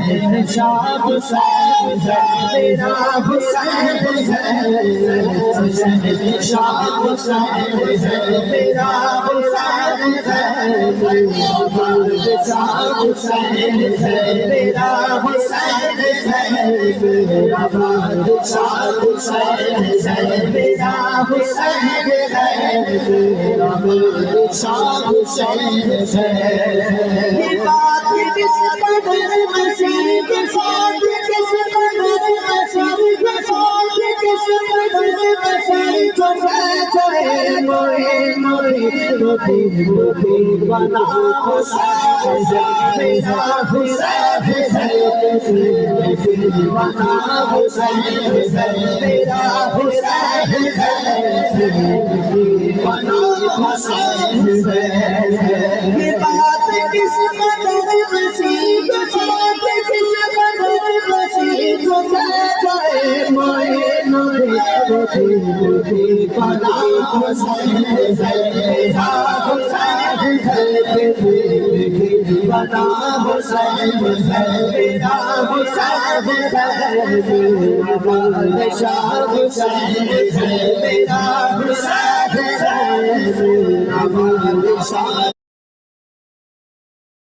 شاہ حسین ہے میرا حسین ہے شاہ حسین ہے میرا حسین ہے شاہ حسین ہے میرا حسین ہے میرا شاہ حسین ہے میرا حسین ہے میرا شاہ حسین ہے یہ بات کس قدر مسیح کے ساتھ کس قدر مسیح کے ساتھ کس قدر مسیح کو کہے موئے موئے روتی روتی بنا حسین میرا حسین ہے بنا حسین میرا حسین ہے بنا حسین ہے یہ بات کس قدر مسیح کے ساتھ کس قدر مسیح کو کہے موئے موئے روتی روتی بنا حسین میرا حسین ہے بنا حسین میرا حسین ہے شاہ حسین میرا حسین ہے